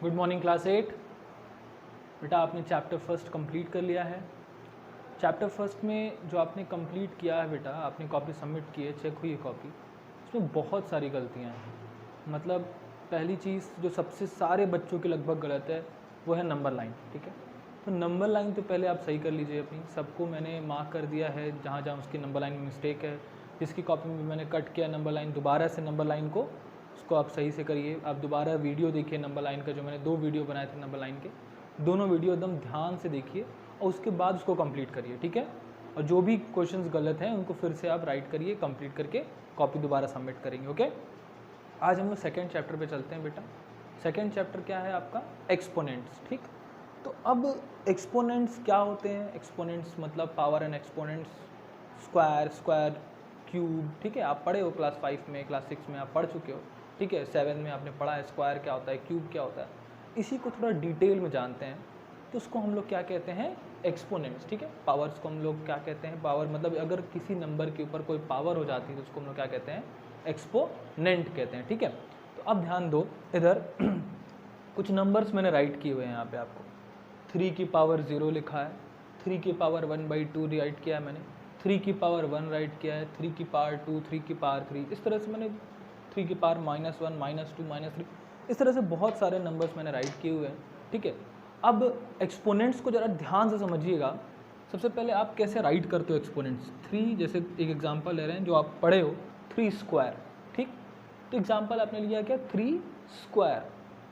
Good morning class 8। बेटा आपने chapter first complete कर लिया है। चैप्टर फर्स्ट में जो आपने कंप्लीट किया है बेटा, आपने कॉपी सबमिट की है, चेक हुई है कॉपी। उसमें बहुत सारी गलतियां हैं। मतलब पहली चीज़ जो सबसे सारे बच्चों के लगभग गलत है वो है नंबर लाइन। ठीक है, तो नंबर लाइन तो पहले आप सही कर लीजिए अपनी। सबको मैंने मार्क कर दिया है जहाँ जहाँ उसकी नंबर लाइन में मिस्टेक है। जिसकी कॉपी में मैंने कट किया नंबर लाइन, दोबारा से नंबर लाइन को उसको आप सही से करिए। आप दोबारा वीडियो देखिए नंबर लाइन का, जो मैंने 2 वीडियो बनाए थे नंबर लाइन के, दोनों वीडियो एकदम ध्यान से देखिए और उसके बाद उसको कंप्लीट करिए। ठीक है, और जो भी क्वेश्चंस गलत हैं उनको फिर से आप राइट करिए, कंप्लीट करके कॉपी दोबारा सबमिट करेंगे। ओके, आज हम लोग सेकेंड चैप्टर पे चलते हैं बेटा। सेकेंड चैप्टर क्या है आपका? एक्सपोनेंट्स। ठीक, तो अब एक्सपोनेंट्स क्या होते हैं? एक्सपोनेंट्स मतलब power and exponents, square, square cube. ठीक है, आप पढ़े हो क्लास 5 में, क्लास 6 में आप पढ़ चुके हो। ठीक है, 7 में आपने पढ़ा है स्क्वायर क्या होता है, क्यूब क्या होता है। इसी को थोड़ा डिटेल में जानते हैं तो उसको हम लोग क्या कहते हैं? एक्सपोनेंट्स। ठीक है, पावर्स को हम लोग क्या कहते हैं? पावर मतलब अगर किसी नंबर के ऊपर कोई पावर हो जाती है तो उसको हम लोग क्या कहते हैं? एक्सपोनेंट कहते हैं। ठीक है, तो अब ध्यान दो, इधर कुछ नंबर्स मैंने राइट किए हुए हैं यहाँ पे आपको। 3 की पावर 0 लिखा है, 3 की पावर 1/2 राइट किया है मैंने, 3 की पावर 1 राइट किया है, 3 की पावर 2, 3 की पावर 3, इस तरह से मैंने 3 की पावर -1, -2, -3, इस तरह से बहुत सारे नंबर्स मैंने राइट किए हुए हैं। ठीक है, अब एक्सपोनेंट्स को ज़रा ध्यान से समझिएगा। सबसे पहले आप कैसे राइट करते हो एक्सपोनेंट्स? 3, जैसे एक एग्जांपल ले रहे हैं जो आप पढ़े हो, 3 स्क्वायर। ठीक, तो एग्जांपल आपने लिया क्या? 3 स्क्वायर।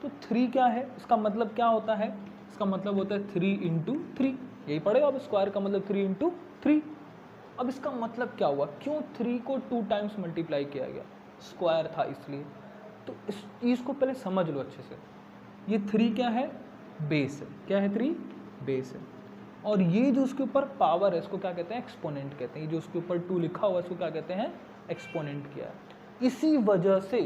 तो 3 क्या है, इसका मतलब क्या होता है? इसका मतलब होता है 3 × 3। यही पढ़े हो अब, स्क्वायर का मतलब 3 × 3। अब इसका मतलब क्या हुआ? क्यों 3 को 2 टाइम्स मल्टीप्लाई किया गया? स्क्वायर था इसलिए। तो इस चीज़ को पहले समझ लो अच्छे से। ये 3 क्या है? बेस है। क्या है? 3 बेस है। और ये जो उसके ऊपर पावर है इसको क्या कहते हैं? एक्सपोनेंट कहते हैं। ये जो उसके ऊपर 2 लिखा हुआ है इसको क्या कहते हैं? एक्सपोनेंट किया है। इसी वजह से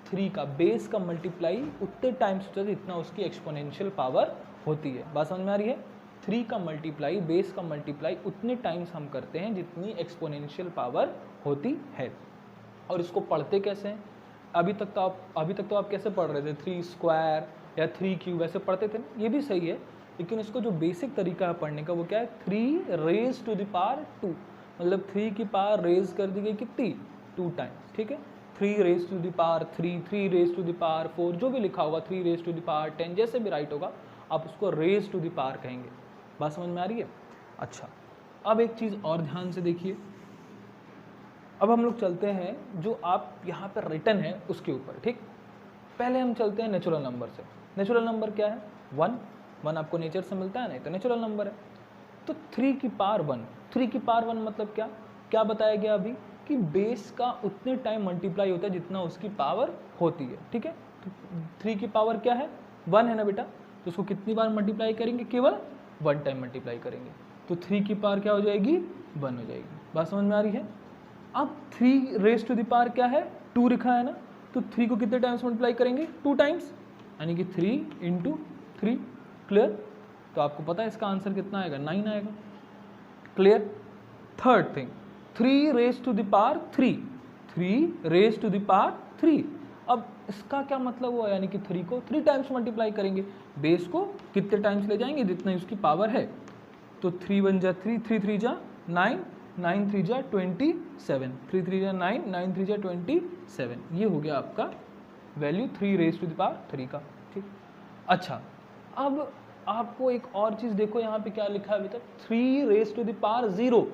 3 का बेस का मल्टीप्लाई उतने टाइम्स होता है जितना उसकी एक्सपोनेंशियल पावर होती है। बात समझ में आ रही है? 3 का मल्टीप्लाई, बेस का मल्टीप्लाई उतने टाइम्स हम करते हैं जितनी एक्सपोनेंशियल पावर होती है। और इसको पढ़ते कैसे हैं? अभी तक तो आप कैसे पढ़ रहे थे? 3 स्क्वायर या 3 क्यूब ऐसे पढ़ते थे ना, ये भी सही है। लेकिन इसको जो बेसिक तरीका है पढ़ने का वो क्या है? 3 रेज टू द पावर 2, मतलब 3 की पावर रेज कर दी गई कितनी? 2 टाइम्स। ठीक है, 3 raise to the power 3, 3 raise to the power 4, जो भी लिखा होगा, 3 रेज टू द पावर 10, जैसे भी राइट होगा आप उसको रेज टू द पावर कहेंगे। बात समझ में आ रही है? अच्छा, अब एक चीज़ और ध्यान से देखिए। अब हम लोग चलते हैं जो आप यहाँ पर रिटर्न है उसके ऊपर। ठीक, पहले हम चलते हैं नेचुरल नंबर से। नेचुरल नंबर क्या है? 1 आपको नेचर से मिलता है, नहीं तो नेचुरल नंबर है। तो 3 की पावर 1, 3 की पावर 1 मतलब क्या? क्या बताया गया अभी? कि बेस का उतने टाइम मल्टीप्लाई होता है जितना उसकी पावर होती है। ठीक है, तो 3 की पावर क्या है? 1 है ना बेटा, तो उसको कितनी बार मल्टीप्लाई करेंगे? केवल 1 टाइम मल्टीप्लाई करेंगे। तो 3 की पावर क्या हो जाएगी? 1 हो जाएगी। बात समझ में आ रही है? अब 3 रेज टू द पावर क्या है? 2 लिखा है ना, तो 3 को कितने टाइम्स मल्टीप्लाई करेंगे? 2 टाइम्स, यानी कि 3 × 3। क्लियर? तो आपको पता है इसका आंसर कितना आएगा? 9 आएगा। Clear? Third thing, 3 raise to the power 3, 3 raise to the power 3। अब इसका क्या मतलब हुआ? यानी कि 3 को 3 टाइम्स मल्टीप्लाई करेंगे, बेस को कितने टाइम्स ले जाएंगे? जितना उसकी पावर है। तो 3 × 1 = 3, 3 × 3 = 9, 9 × 3 = 27, 3 × 3 = 9, 9 × 3 = 27। ये हो गया आपका value 3 raise to the power 3 का। ठीक, अच्छा, अब आपको एक और चीज़ देखो, यहाँ पे क्या लिखा है अभी तक? 3 रेज टू द पावर 0,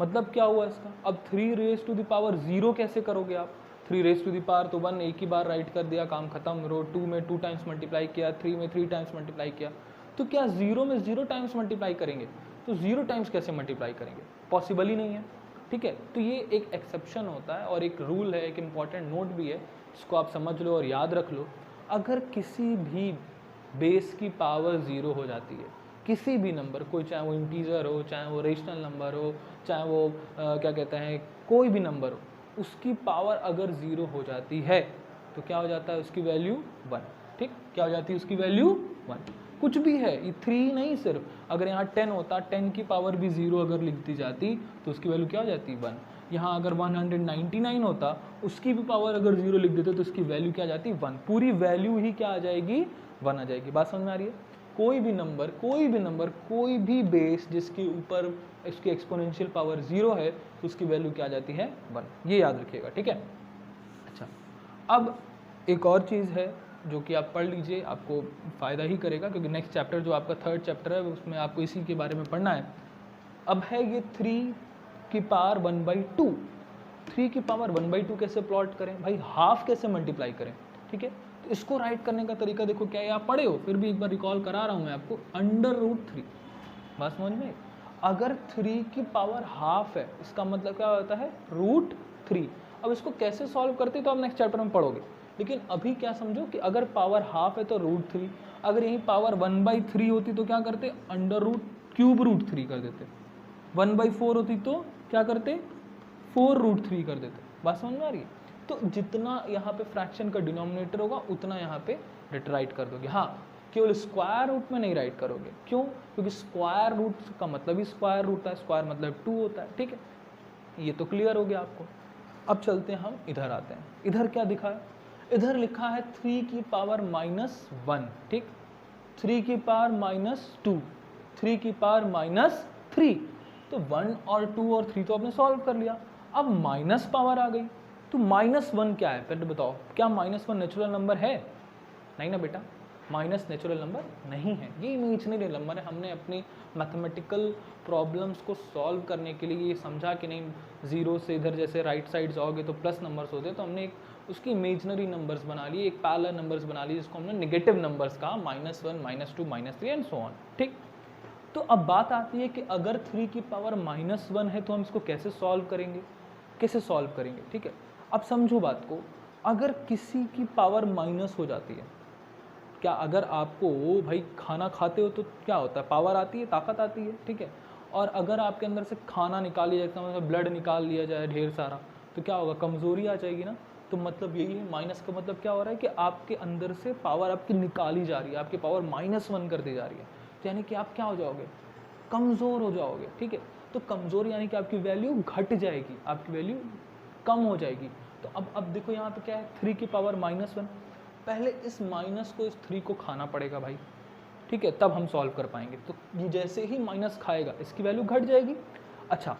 मतलब क्या हुआ इसका? अब 3 रेज टू द पावर 0 कैसे करोगे आप? 3 रेज टू द पावर तो 1 एक ही बार राइट कर दिया, काम खत्म। रो 2 में 2 टाइम्स मल्टीप्लाई किया, 3 में 3 टाइम्स मल्टीप्लाई किया। तो क्या 0 में 0 टाइम्स मल्टीप्लाई करेंगे? तो 0 टाइम्स कैसे मल्टीप्लाई करेंगे? पॉसिबल ही नहीं है। ठीक है, तो ये एक एक्सेप्शन होता है और एक रूल है, एक इम्पॉर्टेंट नोट भी है, इसको आप समझ लो और याद रख लो। अगर किसी भी बेस की पावर 0 हो जाती है, किसी भी नंबर, कोई चाहे वो इंटीजर हो, चाहे वो रेशनल नंबर हो, चाहे वो क्या कहते हैं, कोई भी नंबर हो, उसकी पावर अगर 0 हो जाती है तो क्या हो जाता है? उसकी वैल्यू 1। ठीक, क्या हो जाती है उसकी वैल्यू? 1। कुछ भी है, ये 3 नहीं सिर्फ, अगर यहाँ 10 होता, 10 की पावर भी 0 अगर लिख दी जाती तो उसकी वैल्यू क्या हो जाती? 1। यहाँ अगर 199 होता, उसकी भी पावर अगर 0 लिख देते तो उसकी वैल्यू क्या आ जाती? 1। पूरी वैल्यू ही क्या आ जाएगी? 1 आ जाएगी। बात समझ में आ रही है? कोई भी नंबर, कोई भी बेस जिसके ऊपर इसकी एक्सपोनेंशियल पावर 0 है तो उसकी वैल्यू क्या आ जाती है? 1। ये याद रखिएगा, ठीक है। अच्छा, अब एक और चीज़ है जो कि आप पढ़ लीजिए, आपको फ़ायदा ही करेगा, क्योंकि नेक्स्ट चैप्टर जो आपका 3rd चैप्टर है उसमें आपको इसी के बारे में पढ़ना है। अब है ये 3 की पावर 1/2। 3 की पावर 1/2 कैसे प्लॉट करें भाई? हाफ कैसे मल्टीप्लाई करें? ठीक है, तो इसको राइट करने का तरीका देखो क्या है, आप पढ़े हो, फिर भी एक बार रिकॉल करा रहा हूँ मैं आपको। √3। बात समझ में? अगर 3 की पावर हाफ है इसका मतलब क्या होता है? √3। अब इसको कैसे सॉल्व करते तो आप नेक्स्ट चैप्टर में पढ़ोगे, लेकिन अभी क्या समझो कि अगर पावर हाफ है तो √3, अगर यही पावर 1/3 होती तो क्या करते? √3 कर देते। 1/4 होती तो क्या करते? 4√3 कर देते। बात समझ में आ रही है? तो जितना यहाँ पे फ्रैक्शन का डिनोमिनेटर होगा उतना यहाँ पे राइट कर दोगे। हाँ, केवल स्क्वायर रूट में नहीं राइट करोगे। क्यों? क्योंकि स्क्वायर रूट का मतलब ही स्क्वायर रूट है, स्क्वायर मतलब 2 होता है। ठीक है, ये तो क्लियर हो गया आपको। अब चलते हैं, हम इधर आते हैं। इधर क्या दिखा है? इधर लिखा है 3 की पावर -1। ठीक, 3 की पावर -2, 3 की पावर -3। तो 1 और 2 और 3 तो आपने सॉल्व कर लिया। अब माइनस पावर आ गई, तो -1 क्या है? पहले बताओ, क्या -1 नेचुरल नंबर है? नहीं ना बेटा, माइनस नेचुरल नंबर नहीं है, ये इमेजिनरी नंबर है। हमने अपनी मैथमेटिकल प्रॉब्लम्स को सॉल्व करने के लिए ये समझा कि नहीं, 0 से इधर जैसे राइट साइड जाओगे तो प्लस नंबर्स होते हैं, तो हमने एक उसकी इमेजिनरी नंबर्स बना लिए, एक पैरेलल नंबर्स बना लिए, जिसको हमने नेगेटिव नंबर्स कहा, -1, -2, -3 एंड सो ऑन। ठीक, तो अब बात आती है कि अगर 3 की पावर -1 है तो हम इसको कैसे सॉल्व करेंगे? कैसे सॉल्व करेंगे? ठीक है, अब समझो बात को। अगर किसी की पावर माइनस हो जाती है, क्या अगर आपको भाई खाना खाते हो तो क्या होता है? पावर आती है, ताकत आती है। ठीक है, और अगर आपके अंदर से खाना निकाल लिया जाए, मतलब ब्लड निकाल लिया जाए ढेर सारा, तो क्या होगा? कमज़ोरी आ जाएगी ना। तो मतलब यही है, माइनस का मतलब क्या हो रहा है कि आपके अंदर से पावर आपकी निकाली जा रही है, आपकी पावर -1 कर दी जा रही है, तो यानी कि आप क्या हो जाओगे? कमज़ोर हो जाओगे। ठीक है, तो कमज़ोर यानी कि आपकी वैल्यू घट जाएगी, आपकी वैल्यू कम हो जाएगी। तो अब देखो यहाँ पे क्या है, 3 की पावर -1, पहले इस माइनस को, इस 3 को खाना पड़ेगा भाई। ठीक है, तब हम सॉल्व कर पाएंगे। तो ये जैसे ही माइनस खाएगा इसकी वैल्यू घट जाएगी। अच्छा,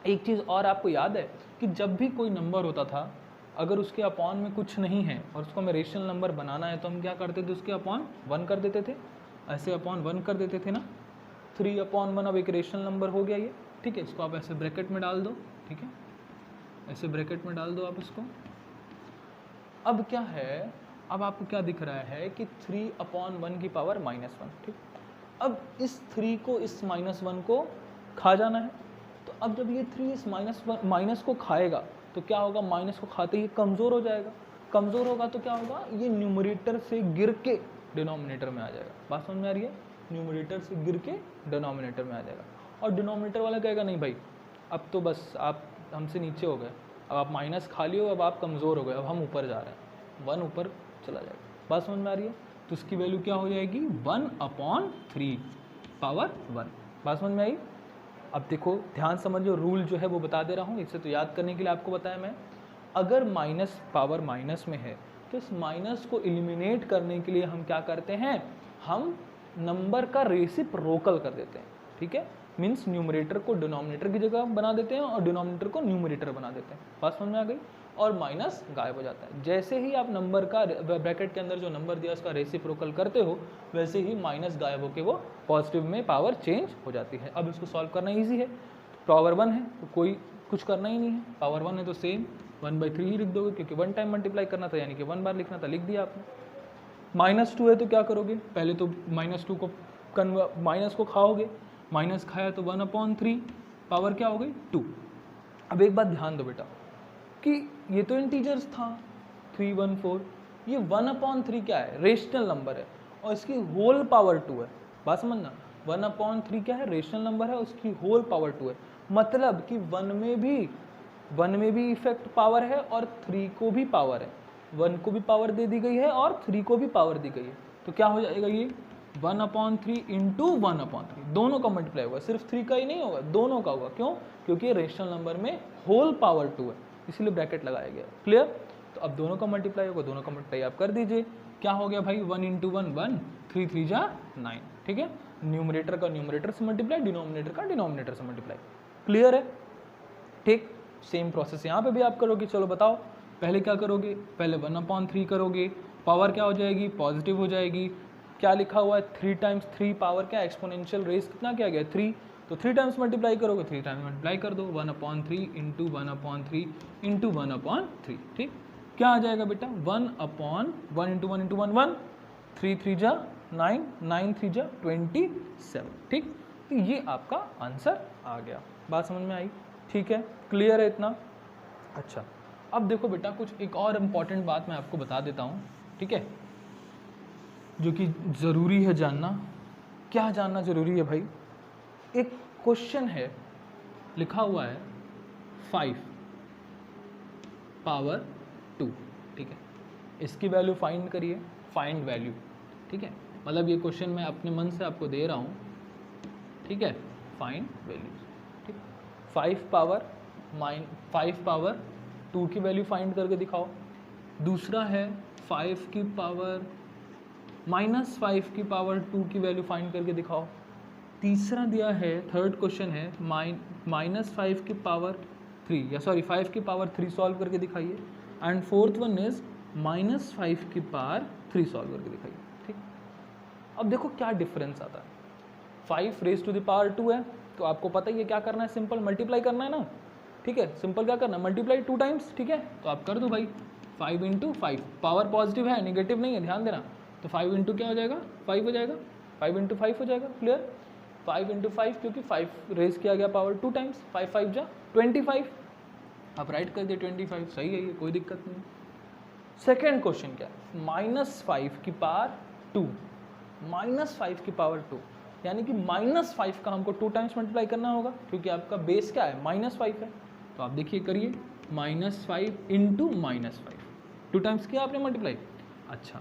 एक चीज़ और आपको याद है कि जब भी कोई नंबर होता था, अगर उसके अपॉन में कुछ नहीं है और उसको हमें रेशनल नंबर बनाना है तो हम क्या करते थे? उसके अपॉन 1 कर देते थे, ऐसे अपॉन 1 कर देते थे ना। 3/1 अब एक रेशनल नंबर हो गया ये। ठीक है, इसको आप ऐसे ब्रैकेट में डाल दो। ठीक है, ऐसे ब्रैकेट में डाल दो आप इसको। अब क्या है, अब आपको क्या दिख रहा है कि 3/1 की पावर -1। ठीक, अब इस 3 को, इस -1 को खा जाना है। तो अब जब ये 3 इस माइनस को खाएगा तो क्या होगा? माइनस को खाते ही कमज़ोर हो जाएगा। कमज़ोर होगा तो क्या होगा? ये न्यूमरेटर से गिर के डिनोमिनेटर में आ जाएगा। बात समझ में आ रही है? न्यूमरेटर से गिर के डिनोमिनेटर में आ जाएगा। और डिनोमिनेटर वाला कहेगा नहीं भाई, अब तो बस आप हमसे नीचे हो गए, अब आप माइनस खा लियो, अब आप कमज़ोर हो गए, अब हम ऊपर जा रहे हैं, 1 ऊपर चला जाएगा। बात समझ में आ रही है? तो उसकी वैल्यू क्या हो जाएगी? 1/3 पावर 1। बात समझ में आई? अब देखो, ध्यान समझो, रूल जो है वो बता दे रहा हूँ, इसे तो याद करने के लिए आपको बताया मैं। अगर माइनस पावर माइनस में है तो इस माइनस को एलिमिनेट करने के लिए हम क्या करते हैं? हम नंबर का रेसिप्रोकल कर देते हैं। ठीक है, मीन्स न्यूमरेटर को डिनोमिनेटर की जगह बना देते हैं और डिनोमिनेटर को न्यूमरेटर बना देते हैं। बात समझ में आ गई? और माइनस गायब हो जाता है। जैसे ही आप नंबर का ब्रैकेट के अंदर जो नंबर दिया उसका रेसिप्रोकल करते हो, वैसे ही माइनस गायब होकर वो पॉजिटिव में पावर चेंज हो जाती है। अब इसको सॉल्व करना ईजी है। पावर 1 है तो कोई कुछ करना ही नहीं है, पावर 1 है तो सेम 1/3 ही लिख दोगे, क्योंकि 1 टाइम मल्टीप्लाई करना था, यानी कि 1 बार लिखना था, लिख दिया आपने। -2 है तो क्या करोगे? पहले तो -2 को माइनस को खाओगे, माइनस खाया तो 1/3, पावर क्या हो गई? 2। अब एक बात ध्यान दो बेटा कि ये तो इंटीजर्स था 3, 1, 4, ये 1/3 क्या है? रेशनल नंबर है और इसकी होल पावर 2 है। बात समझना, 1/3 क्या है? रेशनल नंबर है, उसकी होल पावर 2 है। मतलब कि 1 में भी इफेक्ट पावर है और 3 को भी पावर है। 1 को भी पावर दे दी गई है और 3 को भी पावर दी गई है। तो क्या हो जाएगा? ये 1/3 इंटू 1/3, दोनों का मल्टीप्लाई होगा, सिर्फ 3 का ही नहीं होगा, दोनों का होगा। क्यों? क्योंकि रेशनल नंबर में होल पावर 2 है, इसीलिए ब्रैकेट लगाया गया। क्लियर? तो अब दोनों का मल्टीप्लाई होगा, दोनों का मल्टीप्लाई आप कर दीजिए। क्या हो गया भाई, 1 इंटू 1 1, 3 3 जा 9, ठीक है। न्यूमरेटर का न्यूमरेटर से मल्टीप्लाई, डिनोमिनेटर का डिनोमिनेटर से मल्टीप्लाई, क्लियर है, ठीक। सेम प्रोसेस यहाँ पे भी आप करोगे। चलो बताओ, पहले क्या करोगे, पहले 1/3 करोगे, पावर क्या हो जाएगी, पॉजिटिव हो जाएगी। क्या लिखा हुआ है, 3 टाइम्स 3 पावर क्या, एक्सपोनेंशियल रेज कितना क्या गया 3, तो 3 टाइम्स मल्टीप्लाई करोगे, 3 टाइम्स मल्टीप्लाई कर दो, 1/3 इंटू 1/3 इंटू 1/3, ठीक। क्या आ जाएगा बेटा, 1/1 इंटू 1 इंटू 1 1, 3 3 जा 9, 9 3 जा 27, ठीक। तो ये आपका आंसर आ गया। बात समझ में आई, ठीक है, क्लियर है इतना। अच्छा, अब देखो बेटा, कुछ एक और इम्पॉर्टेंट बात मैं आपको बता देता हूँ, ठीक है, जो कि ज़रूरी है जानना। क्या जानना ज़रूरी है भाई, एक क्वेश्चन है, लिखा हुआ है 5 पावर 2, ठीक है, इसकी वैल्यू फाइंड करिए, फाइंड वैल्यू, ठीक है। मतलब ये क्वेश्चन मैं अपने मन से आपको दे रहा हूँ, ठीक है, फाइंड वैल्यूज, ठीक। 5 पावर 2 की वैल्यू फाइंड करके दिखाओ। दूसरा है 5 की पावर -5 की पावर 2 की वैल्यू फाइंड करके दिखाओ। तीसरा दिया है, थर्ड क्वेश्चन है -5 की पावर 3, या सॉरी 5 की पावर 3 सॉल्व करके दिखाइए। एंड फोर्थ वन इज -5 की पावर 3 सॉल्व करके दिखाइए, ठीक। अब देखो क्या डिफरेंस आता है, 5 रेज टू द पावर 2 है, तो आपको पता ही है क्या करना है, सिंपल मल्टीप्लाई करना है ना, ठीक है, सिंपल क्या करना है, मल्टीप्लाई 2 टाइम्स, ठीक है। तो आप कर दो भाई, 5 इंटू 5, पावर पॉजिटिव है, नेगेटिव नहीं है, ध्यान देना। तो 5 इंटू क्या हो जाएगा, 5 हो जाएगा, 5 इंटू 5 हो जाएगा, क्लियर। 5 इंटू 5, क्योंकि 5 रेज किया गया पावर 2 टाइम्स, 5 5 जा 25, आप राइट कर दिए 25, सही है, ये कोई दिक्कत नहीं। सेकेंड क्वेश्चन क्या है, -5 की पावर 2, -5 की पावर 2, यानी कि -5 का हमको 2 टाइम्स मल्टीप्लाई करना होगा, क्योंकि आपका बेस क्या है, -5 है। तो आप देखिए करिए, -5 इंटू -5, 2 टाइम्स किया आपने मल्टीप्लाई। अच्छा,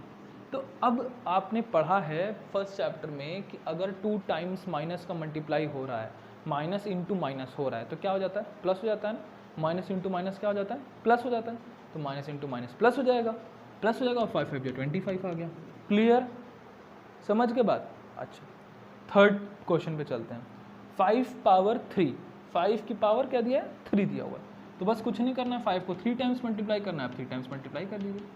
तो अब आपने पढ़ा है फर्स्ट चैप्टर में कि अगर 2 टाइम्स माइनस का मल्टीप्लाई हो रहा है, माइनस इंटू माइनस हो रहा है, तो क्या हो जाता है, प्लस हो जाता है ना। माइनस इंटू माइनस क्या हो जाता है, प्लस हो जाता है। तो माइनस इंटू माइनस प्लस हो जाएगा, प्लस हो जाएगा, और 5 5 जो 25 आ गया, क्लियर, समझ के बाद। अच्छा, थर्ड क्वेश्चन पे चलते हैं। 5 पावर 3, 5 की पावर क्या दिया है, 3 दिया हुआ है, तो बस कुछ नहीं करना है, 5 को 3 टाइम्स मल्टीप्लाई करना है, 3 टाइम्स मल्टीप्लाई कर दीजिए।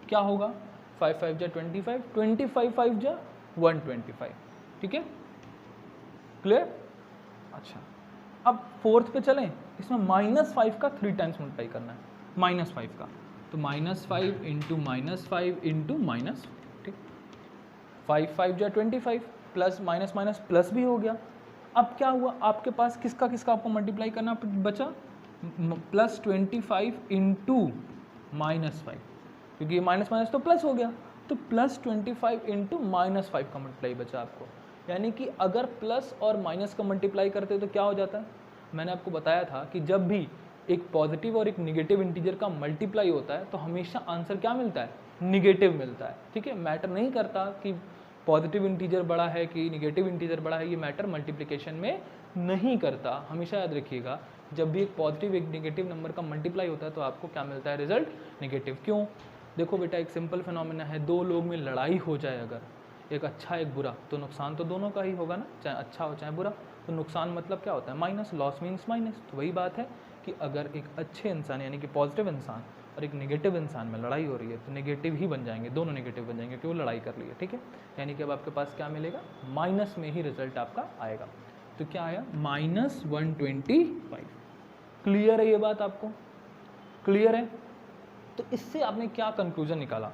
क्या होगा, 5 5 जा 25, 25 5 जा 125, ठीक है, क्लियर। अच्छा, अब फोर्थ पे चलें, इसमें -5 का 3 टाइम्स मल्टीप्लाई करना है, -5 का, तो -5 इंटू -5 इंटू माइनस, ठीक, 5 5 जा 25, प्लस माइनस माइनस प्लस भी हो गया। अब क्या हुआ, आपके पास किसका किसका आपको मल्टीप्लाई करना बचा, +25 इंटू -5, क्योंकि ये माइनस माइनस तो प्लस हो गया, तो +25 इंटू -5 का मल्टीप्लाई बचा आपको। यानी कि अगर प्लस और माइनस का मल्टीप्लाई करते तो क्या हो जाता है, मैंने आपको बताया था कि जब भी एक पॉजिटिव और एक निगेटिव इंटीजर का मल्टीप्लाई होता है तो हमेशा आंसर क्या मिलता है, निगेटिव मिलता है, ठीक है। मैटर नहीं करता कि पॉजिटिव इंटीजर बड़ा है कि निगेटिव इंटीजर बड़ा है, ये मैटर मल्टीप्लिकेशन में नहीं करता। हमेशा याद रखिएगा, जब भी एक पॉजिटिव एक निगेटिव नंबर का मल्टीप्लाई होता है तो आपको क्या मिलता है, रिजल्ट निगेटिव। क्यों, देखो बेटा, एक सिंपल फिनोमेना है, दो लोग में लड़ाई हो जाए अगर, एक अच्छा एक बुरा, तो नुकसान तो दोनों का ही होगा ना, चाहे अच्छा हो चाहे बुरा। तो नुकसान मतलब क्या होता है, माइनस, लॉस मीन्स माइनस। तो वही बात है कि अगर एक अच्छे इंसान यानी कि पॉजिटिव इंसान और एक नेगेटिव इंसान में लड़ाई हो रही है तो नेगेटिव ही बन जाएंगे, दोनों नेगेटिव बन जाएंगे, क्यों, लड़ाई कर रही है, ठीक है। यानी कि अब आपके पास क्या मिलेगा, माइनस में ही रिजल्ट आपका आएगा। तो क्या आया, -125, क्लियर है ये बात, आपको क्लियर है। तो इससे आपने क्या कंक्लूजन निकाला,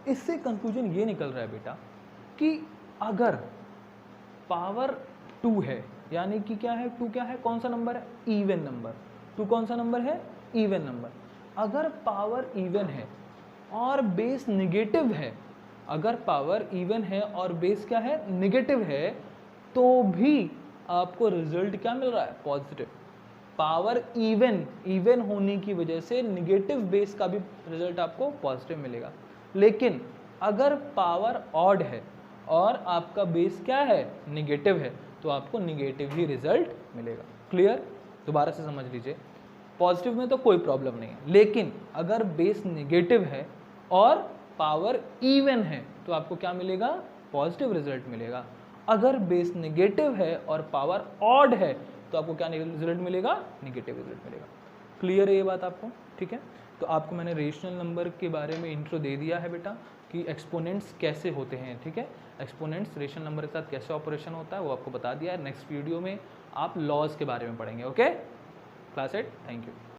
इससे कंक्लूजन ये निकल रहा है बेटा कि अगर पावर 2 है, यानी कि क्या है, 2 क्या है, कौन सा नंबर है, इवन नंबर। 2 कौन सा नंबर है, इवन नंबर। अगर पावर इवन है और बेस निगेटिव है, अगर पावर इवन है और बेस क्या है, निगेटिव है, तो भी आपको रिजल्ट क्या मिल रहा है, पॉजिटिव। पावर इवन होने की वजह से निगेटिव बेस का भी रिजल्ट आपको पॉजिटिव मिलेगा। लेकिन अगर पावर ऑड है और आपका बेस क्या है, निगेटिव है, तो आपको निगेटिव ही रिजल्ट मिलेगा। क्लियर, दोबारा से समझ लीजिए, पॉजिटिव में तो कोई प्रॉब्लम नहीं है, लेकिन अगर बेस निगेटिव है और पावर इवन है तो आपको क्या मिलेगा, पॉजिटिव रिजल्ट मिलेगा। अगर बेस नेगेटिव है और पावर ऑड है तो आपको क्या रिजल्ट मिलेगा, नेगेटिव रिजल्ट मिलेगा। क्लियर है ये बात आपको, ठीक है। तो आपको मैंने रेशनल नंबर के बारे में इंट्रो दे दिया है बेटा कि एक्सपोनेंट्स कैसे होते हैं, ठीक है। एक्सपोनेंट्स रेशनल नंबर के साथ कैसे ऑपरेशन होता है वो आपको बता दिया है। नेक्स्ट वीडियो में आप लॉज के बारे में पढ़ेंगे। Okay class 8, thank you.